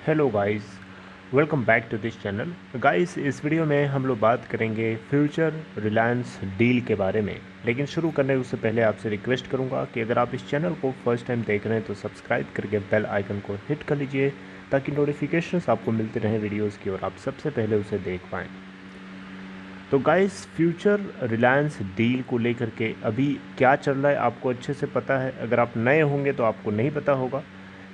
Hello guys, welcome back to this channel. Guys, इस video में हम लोग बात करेंगे फ्यूचर रिलायंस डील के बारे में। लेकिन शुरू करने से पहले आपसे रिक्वेस्ट करूंगा कि अगर आप इस चैनल को फर्स्ट टाइम देख रहे हैं तो सब्सक्राइब करके बेल आइकन को हिट कर लीजिए ताकि नोटिफिकेशंस आपको मिलते रहें वीडियोज़ की और आप सबसे पहले उसे देख पाएँ। तो गाइस, फ्यूचर रिलायंस डील को लेकर के अभी क्या चल रहा है आपको अच्छे से पता है। अगर आप नए होंगे तो आपको नहीं पता होगा,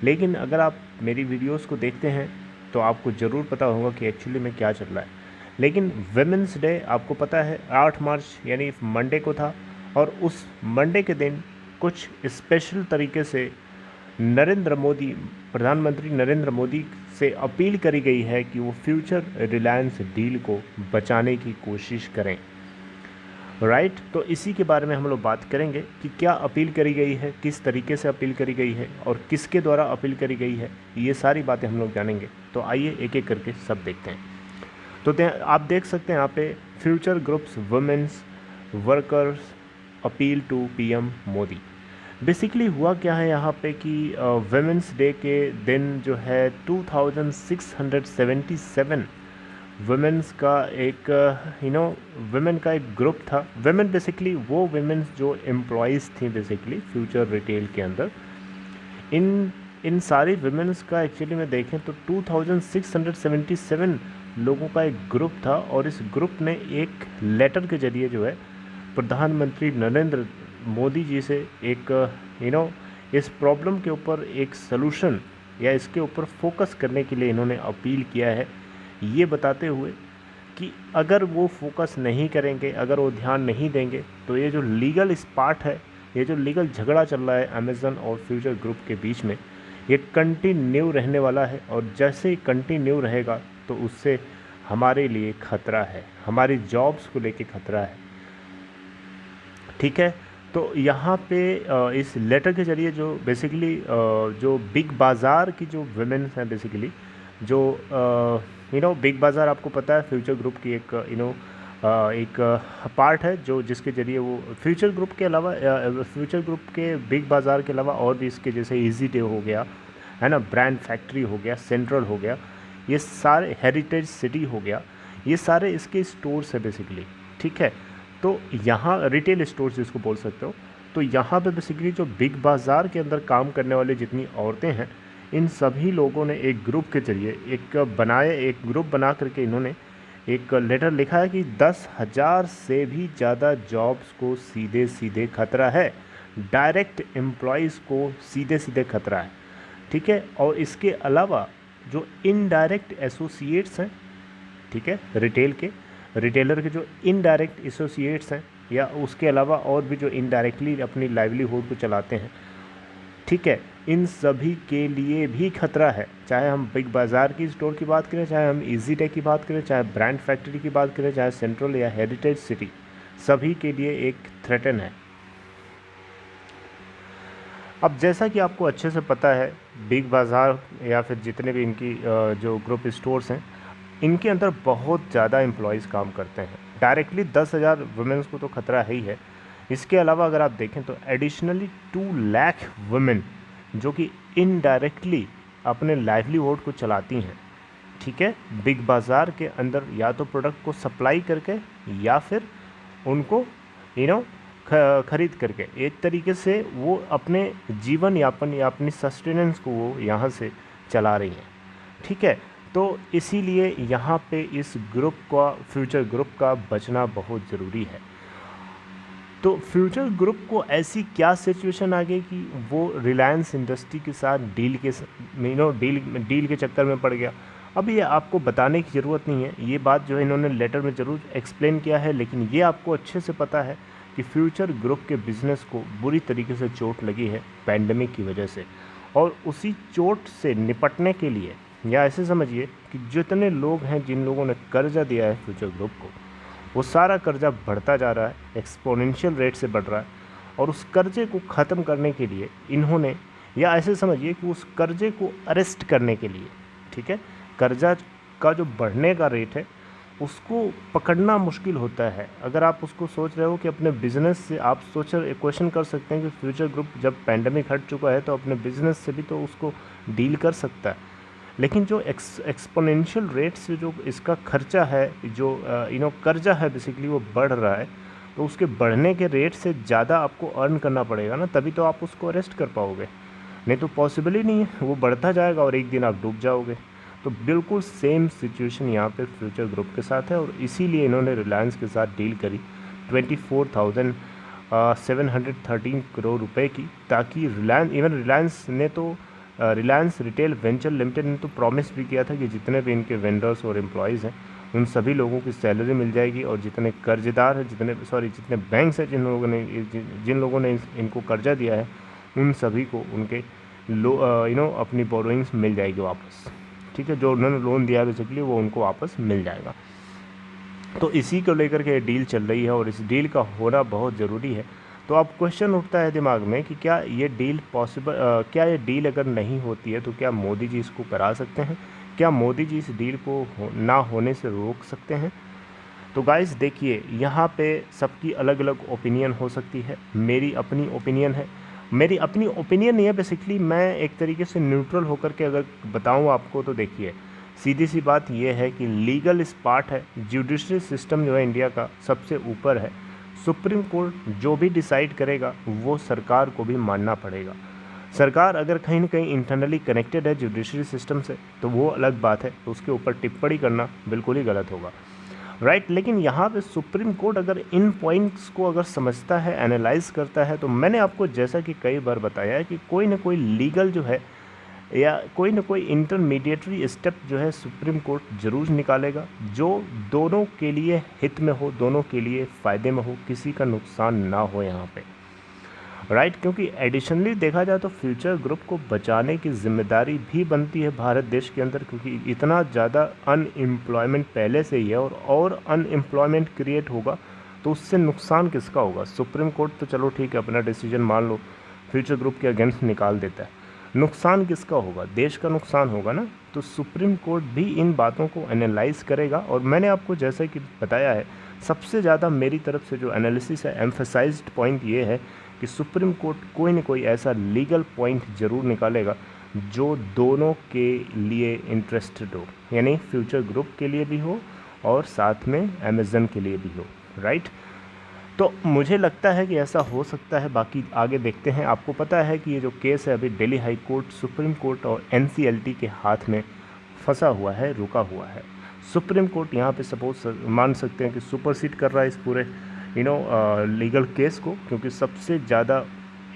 लेकिन अगर आप मेरी वीडियोस को देखते हैं तो आपको ज़रूर पता होगा कि एक्चुअली में क्या चल रहा है। लेकिन वुमेंस डे आपको पता है 8 मार्च यानी मंडे को था, और उस मंडे के दिन कुछ स्पेशल तरीके से नरेंद्र मोदी, प्रधानमंत्री नरेंद्र मोदी से अपील करी गई है कि वो फ्यूचर रिलायंस डील को बचाने की कोशिश करें। राइट, तो इसी के बारे में हम लोग बात करेंगे कि क्या अपील करी गई है, किस तरीके से अपील करी गई है और किसके द्वारा अपील करी गई है। ये सारी बातें हम लोग जानेंगे। तो आइए एक एक करके सब देखते हैं। तो आप देख सकते हैं यहाँ पे future groups women's workers appeal to PM Modi. Basically हुआ क्या है यहाँ पे कि वुमेंस डे के दिन जो है 2677 वुमेन्स का एक वुमेन का एक ग्रुप था। वुमेन बेसिकली वो वुमेन्स जो एम्प्लॉयज़ थी बेसिकली फ्यूचर रिटेल के अंदर। इन सारी वुमेन्स का एक्चुअली में देखें तो 2677 लोगों का एक ग्रुप था, और इस ग्रुप ने एक लेटर के ज़रिए जो है प्रधानमंत्री नरेंद्र मोदी जी से एक इस प्रॉब्लम के ऊपर एक सलूशन या इसके ऊपर फोकस करने के लिए इन्होंने अपील किया है, ये बताते हुए कि अगर वो फोकस नहीं करेंगे, अगर वो ध्यान नहीं देंगे तो ये जो लीगल स्पार्ट है, ये जो लीगल झगड़ा चल रहा है अमेज़न और फ्यूचर ग्रुप के बीच में, ये कंटिन्यू रहने वाला है। और जैसे ही कंटिन्यू रहेगा तो उससे हमारे लिए खतरा है, हमारी जॉब्स को लेके खतरा है। ठीक है, तो यहाँ पे इस लेटर के ज़रिए जो बेसिकली जो बिग बाज़ार की जो वुमेन्स हैं बेसिकली, जो बिग बाज़ार आपको पता है फ्यूचर ग्रुप की एक एक पार्ट है, जो जिसके ज़रिए वो फ्यूचर ग्रुप के अलावा फ्यूचर ग्रुप के बिग बाज़ार के अलावा और भी इसके जैसे इजी डे हो गया है ना, ब्रांड फैक्ट्री हो गया, सेंट्रल हो गया, ये सारे हेरिटेज सिटी हो गया, ये सारे इसके स्टोर्स है बेसिकली। ठीक है, तो यहाँ रिटेल स्टोर्स जिसको बोल सकते हो, तो यहाँ पे बेसिकली जो बिग बाज़ार के अंदर काम करने वाले जितनी औरतें हैं, इन सभी लोगों ने एक ग्रुप के जरिए एक ग्रुप बना करके इन्होंने एक लेटर लिखा है कि 10,000 से भी ज़्यादा जॉब्स को सीधे सीधे खतरा है, डायरेक्ट एम्प्लॉयज़ को सीधे सीधे खतरा है। ठीक है, और इसके अलावा जो इनडायरेक्ट एसोसिएट्स हैं, ठीक है, रिटेलर के जो इनडायरेक्ट एसोसिएट्स हैं, या उसके अलावा और भी जो इनडायरेक्टली अपनी लाइवलीहुड को चलाते हैं, ठीक है, इन सभी के लिए भी खतरा है। चाहे हम बिग बाज़ार की स्टोर की बात करें, चाहे हम इजी डे की बात करें, चाहे ब्रांड फैक्ट्री की बात करें, चाहे सेंट्रल या हेरिटेज सिटी, सभी के लिए एक थ्रेटन है। अब जैसा कि आपको अच्छे से पता है, बिग बाज़ार या फिर जितने भी इनकी जो ग्रुप स्टोर्स हैं, इनके अंदर बहुत ज़्यादा एम्प्लॉयज़ काम करते हैं। डायरेक्टली 10,000 वुमेन्स को तो खतरा है ही है। इसके अलावा अगर आप देखें तो एडिशनली 2 लाख वुमेन जो कि इनडायरेक्टली अपने लाइवलीहुड को चलाती हैं, ठीक है, बिग बाज़ार के अंदर, या तो प्रोडक्ट को सप्लाई करके या फिर उनको खरीद करके, एक तरीके से वो अपने जीवन यापन या अपनी सस्टेनेंस को वो यहाँ से चला रही हैं। ठीक है, तो इसीलिए यहाँ पे इस ग्रुप का, फ्यूचर ग्रुप का बचना बहुत ज़रूरी है। तो फ्यूचर ग्रुप को ऐसी क्या सिचुएशन आ गई कि वो रिलायंस इंडस्ट्री के साथ डील के चक्कर में पड़ गया। अब ये आपको बताने की ज़रूरत नहीं है, ये बात जो है इन्होंने लेटर में ज़रूर एक्सप्लेन किया है, लेकिन ये आपको अच्छे से पता है कि फ्यूचर ग्रुप के बिज़नेस को बुरी तरीके से चोट लगी है पैंडमिक की वजह से, और उसी चोट से निपटने के लिए, या ऐसे समझिए कि जितने लोग हैं जिन लोगों ने कर्जा दिया है फ्यूचर ग्रुप को, वो सारा कर्जा बढ़ता जा रहा है, एक्सपोनेंशियल रेट से बढ़ रहा है, और उस कर्जे को ख़त्म करने के लिए इन्होंने, या ऐसे समझिए कि उस कर्जे को अरेस्ट करने के लिए, ठीक है, कर्जा का जो बढ़ने का रेट है उसको पकड़ना मुश्किल होता है। अगर आप उसको सोच रहे हो कि अपने बिज़नेस से, आप क्वेश्चन कर सकते हैं कि फ्यूचर ग्रुप जब पैंडमिक हट चुका है तो अपने बिज़नेस से भी तो उसको डील कर सकता है, लेकिन जो एक्सपोनेंशियल रेट से जो इसका खर्चा है, जो कर्जा है बेसिकली वो बढ़ रहा है, तो उसके बढ़ने के रेट से ज़्यादा आपको अर्न करना पड़ेगा ना, तभी तो आप उसको अरेस्ट कर पाओगे, नहीं तो पॉसिबल ही नहीं है। वो बढ़ता जाएगा और एक दिन आप डूब जाओगे। तो बिल्कुल सेम सिचुएशन यहाँ पे फ्यूचर ग्रुप के साथ है, और इसीलिए इन्होंने रिलायंस के साथ डील करी 24,713 करोड़ रुपए की, ताकि रिलायंस रिटेल वेंचर लिमिटेड ने तो प्रॉमिस भी किया था कि जितने भी इनके वेंडर्स और एम्प्लॉयज़ हैं उन सभी लोगों की सैलरी मिल जाएगी, और जितने कर्जदार हैं, जितने बैंक्स हैं जिन लोगों ने इनको कर्जा दिया है, उन सभी को उनके अपनी बोरोइंग्स मिल जाएगी वापस। ठीक है, जो उन्होंने लोन दिया है बेसिकली वो उनको वापस मिल जाएगा। तो इसी को लेकर के डील चल रही है, और इस डील का होना बहुत ज़रूरी है। तो अब क्वेश्चन उठता है दिमाग में कि क्या ये डील क्या ये डील अगर नहीं होती है तो क्या मोदी जी इसको करा सकते हैं? क्या मोदी जी इस डील को ना होने से रोक सकते हैं? तो गाइस देखिए, यहाँ पे सबकी अलग अलग ओपिनियन हो सकती है। मेरी अपनी ओपिनियन नहीं है बेसिकली, मैं एक तरीके से न्यूट्रल होकर के अगर बताऊँ आपको, तो देखिए सीधी सी बात यह है कि लीगल इस पार्ट है, जुडिशरी सिस्टम जो है इंडिया का सबसे ऊपर है। सुप्रीम कोर्ट जो भी डिसाइड करेगा वो सरकार को भी मानना पड़ेगा। सरकार अगर कहीं ना कहीं इंटरनली कनेक्टेड है जुडिशरी सिस्टम से तो वो अलग बात है, तो उसके ऊपर टिप्पणी करना बिल्कुल ही गलत होगा, राइट। लेकिन यहाँ पे सुप्रीम कोर्ट अगर इन पॉइंट्स को अगर समझता है, एनालाइज करता है, तो मैंने आपको जैसा कि कई बार बताया है कि कोई ना कोई लीगल जो है या कोई ना कोई इंटरमीडिएटरी स्टेप जो है सुप्रीम कोर्ट ज़रूर निकालेगा, जो दोनों के लिए हित में हो, दोनों के लिए फ़ायदे में हो, किसी का नुकसान ना हो यहाँ पे, राइट। क्योंकि एडिशनली देखा जाए तो फ्यूचर ग्रुप को बचाने की जिम्मेदारी भी बनती है भारत देश के अंदर, क्योंकि इतना ज़्यादा अनएम्प्लॉयमेंट पहले से ही है, और अनएम्प्लॉयमेंट क्रिएट होगा तो उससे नुकसान किसका होगा? सुप्रीम कोर्ट तो चलो ठीक है, अपना डिसीजन मान लो फ्यूचर ग्रुप के अगेंस्ट निकाल देता है, नुकसान किसका होगा? देश का नुकसान होगा ना। तो सुप्रीम कोर्ट भी इन बातों को एनालाइज करेगा, और मैंने आपको जैसा कि बताया है, सबसे ज़्यादा मेरी तरफ से जो एनालिसिस है, एम्फेसाइज्ड पॉइंट ये है कि सुप्रीम कोर्ट कोई ना कोई ऐसा लीगल पॉइंट ज़रूर निकालेगा जो दोनों के लिए इंटरेस्टेड हो, यानी फ्यूचर ग्रुप के लिए भी हो और साथ में अमेज़न के लिए भी हो, राइट। तो मुझे लगता है कि ऐसा हो सकता है, बाकी आगे देखते हैं। आपको पता है कि ये जो केस है अभी Delhi high court, supreme court और NCLT के हाथ में फंसा हुआ है, रुका हुआ है। सुप्रीम कोर्ट यहाँ पे सपोज मान सकते हैं कि सुपरसीड कर रहा है इस पूरे लीगल केस को, क्योंकि सबसे ज़्यादा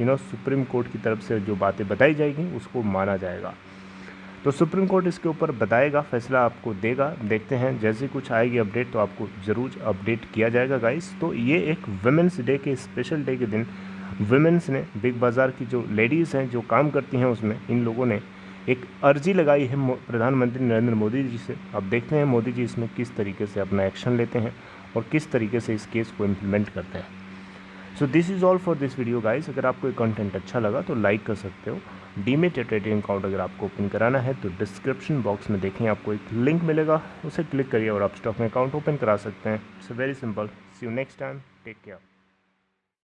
सुप्रीम कोर्ट की तरफ से जो बातें बताई जाएगी उसको माना जाएगा। तो सुप्रीम कोर्ट इसके ऊपर बताएगा, फैसला आपको देगा। देखते हैं, जैसे कुछ आएगी अपडेट तो आपको ज़रूर अपडेट किया जाएगा गाइस। तो ये एक वुमेंस डे के स्पेशल डे के दिन वुमेंस ने, बिग बाज़ार की जो लेडीज़ हैं जो काम करती हैं उसमें, इन लोगों ने एक अर्जी लगाई है प्रधानमंत्री नरेंद्र मोदी जी से। अब देखते हैं मोदी जी इसमें किस तरीके से अपना एक्शन लेते हैं और किस तरीके से इस केस को इम्प्लीमेंट करते हैं। So this is all for this video guys. अगर आपको ये कंटेंट अच्छा लगा तो लाइक कर सकते हो। डीमेट या ट्रेडिंग अकाउंट अगर आपको ओपन कराना है तो डिस्क्रिप्शन बॉक्स में देखें, आपको एक लिंक मिलेगा, उसे क्लिक करिए और आप स्टॉक में अकाउंट ओपन करा सकते हैं। It's very simple. See you next time, take care.